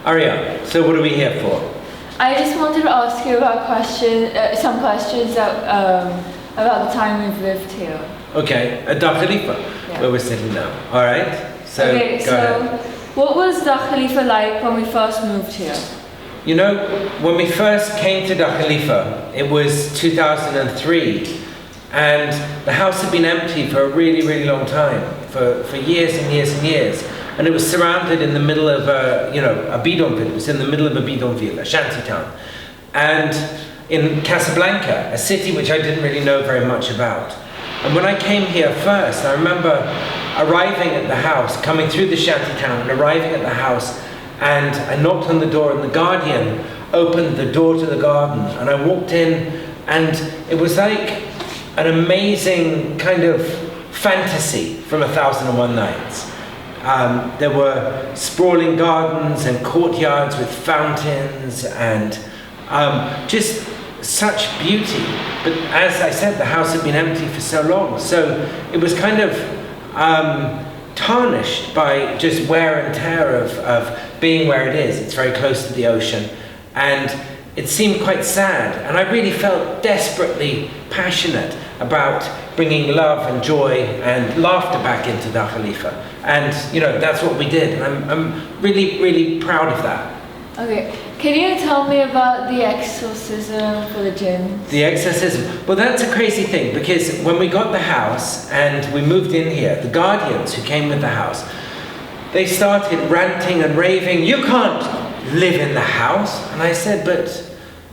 Ariane, so what are we here for? I just wanted to ask you about some questions about the time we've lived here. Okay, at Dar Khalifa, where we're sitting now. All right, so okay, go ahead. What was Dar Khalifa like when we first moved here? You know, when we first came to Dar Khalifa, it was 2003, and the house had been empty for a really, really long time, for years and years and years. And it was surrounded in the middle of a bidonville. It was in the middle of a bidonville, a shanty town. And in Casablanca, a city which I didn't really know very much about. And when I came here first, I remember arriving at the house, coming through the shanty town and arriving at the house, and I knocked on the door and the guardian opened the door to the garden, and I walked in, and it was like an amazing kind of fantasy from 1001 Nights. There were sprawling gardens and courtyards with fountains and just such beauty. But as I said, the house had been empty for so long, so it was kind of tarnished by just wear and tear of being where it is. It's very close to the ocean, and it seemed quite sad, and I really felt desperately passionate about bringing love and joy and laughter back into Dar Khalifa. And that's what we did, and I'm really, really proud of that. Okay, can you tell me about the exorcism for the jinns? The exorcism. Well, that's a crazy thing, because when we got the house and we moved in here, the guardians who came with the house, they started ranting and raving, "You can't live in the house." And I said, "But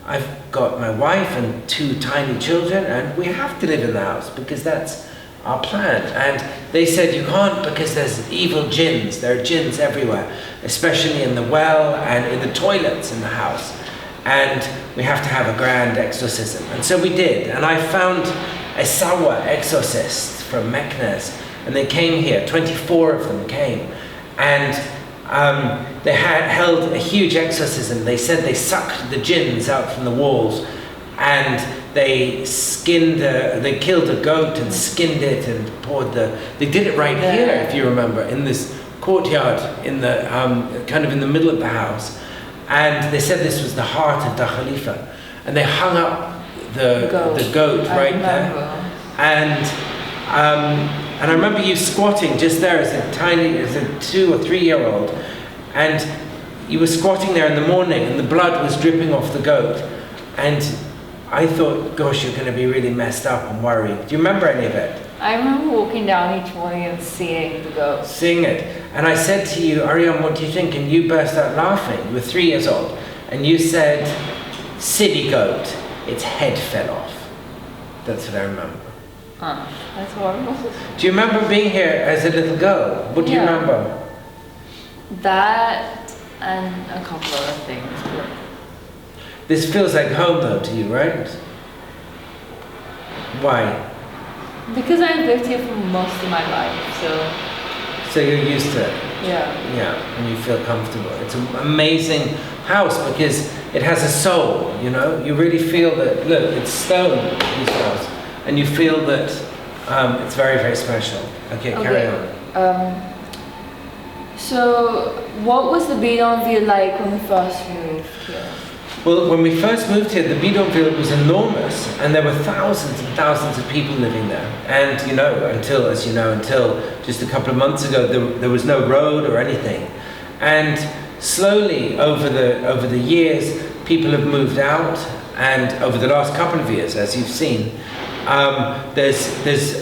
I've got my wife and 2 tiny children, and we have to live in the house because that's our plan." And they said, "You can't, because there's evil jinns. There are jinns everywhere, especially in the well and in the toilets in the house. And we have to have a grand exorcism." And so we did. And I found a Sawa exorcist from Meknes, and they came here. 24 of them came. And they held a huge exorcism. They said they sucked the jinns out from the walls, and they they killed a goat and skinned it and poured they did it right here, if you remember, in this courtyard, in the kind of in the middle of the house. And they said this was the heart of Dar Khalifa. And they hung up the goat right there. And I remember you squatting just there as a 2 or 3 year old, and you were squatting there in the morning, and the blood was dripping off the goat. And I thought, gosh, you're going to be really messed up and worried. Do you remember any of it? I remember walking down each morning and seeing the goat. Seeing it. And I said to you, "Ariane, what do you think?" And you burst out laughing. You were 3 years old. And you said, "Silly goat, its head fell off." That's what I remember. That's horrible. Do you remember being here as a little girl? What do you remember? That and a couple other things. This feels like home though to you, right? Why? Because I've lived here for most of my life, so... So you're used to it? Yeah. Yeah, and you feel comfortable. It's an amazing house because it has a soul, You really feel that, look, it's stone, this house. And you feel that it's very, very special. Okay, carry on. So, what was the bidonville like when we first moved here? Well, when we first moved here, the bidonville was enormous, and there were thousands and thousands of people living there. And until just a couple of months ago, there was no road or anything. And slowly, over the years, people have moved out, and over the last couple of years, as you've seen, there's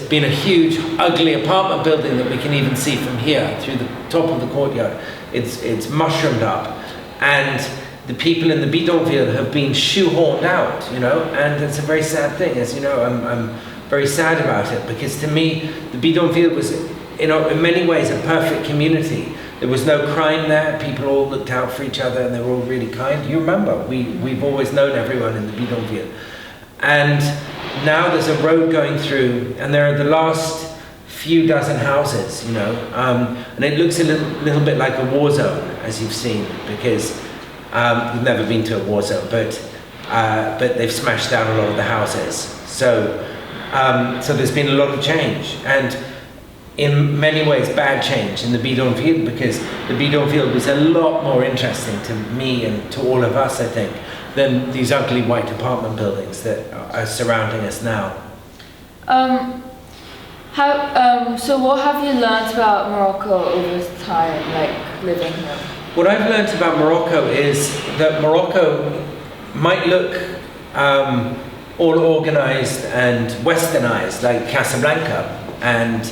been a huge, ugly apartment building that we can even see from here through the top of the courtyard. It's mushroomed up, and the people in the bidonville have been shoehorned out, and it's a very sad thing. As you know, I'm very sad about it, because to me, the bidonville was, in many ways, a perfect community. There was no crime there. People all looked out for each other, and they were all really kind. You remember, we've always known everyone in the bidonville. And now there's a road going through, and there are the last few dozen houses, and it looks a little bit like a war zone, as you've seen, because you've never been to a war zone, but they've smashed down a lot of the houses. So there's been a lot of change, and in many ways bad change in the bidonville, because the bidonville was a lot more interesting to me and to all of us, I think, than these ugly white apartment buildings that are surrounding us now. So what have you learned about Morocco over time, like living here? What I've learned about Morocco is that Morocco might look all organized and westernized like Casablanca, and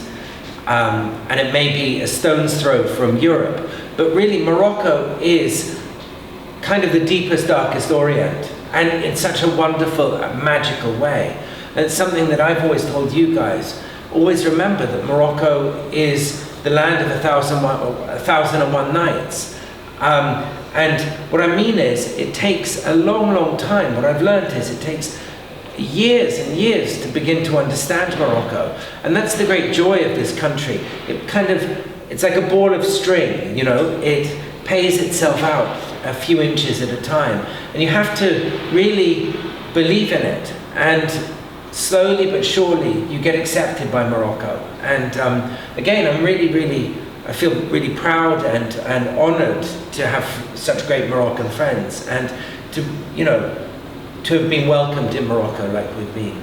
it may be a stone's throw from Europe, but really Morocco is kind of the deepest, darkest Orient, and in such a wonderful, magical way. And it's something that I've always told you guys. Always remember that Morocco is the land of 1,001 nights. And what I mean is, it takes a long, long time. What I've learned is it takes years and years to begin to understand Morocco. And that's the great joy of this country. It's like a ball of string, you know, it pays itself out a few inches at a time. And you have to really believe in it. And slowly but surely, you get accepted by Morocco. And again, I feel really proud and honored to have such great Moroccan friends, and to have been welcomed in Morocco like we've been.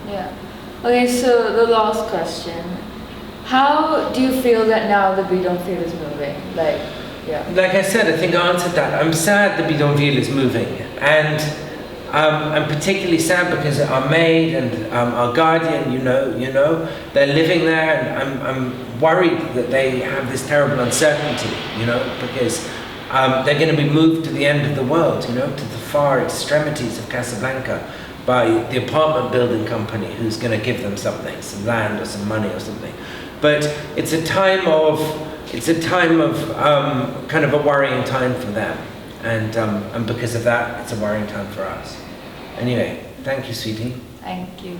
Yeah. Okay, so the last question. How do you feel that now the bidonville is moving? Like I said, I think I answered that. I'm sad the bidonville is moving, and I'm particularly sad because our maid and our guardian, they're living there, and I'm worried that they have this terrible uncertainty, because they're going to be moved to the end of the world, to the far extremities of Casablanca by the apartment building company who's going to give them something, some land or some money or something. But it's a time of kind of a worrying time for them. And because of that, it's a worrying time for us. Anyway, thank you, sweetie. Thank you.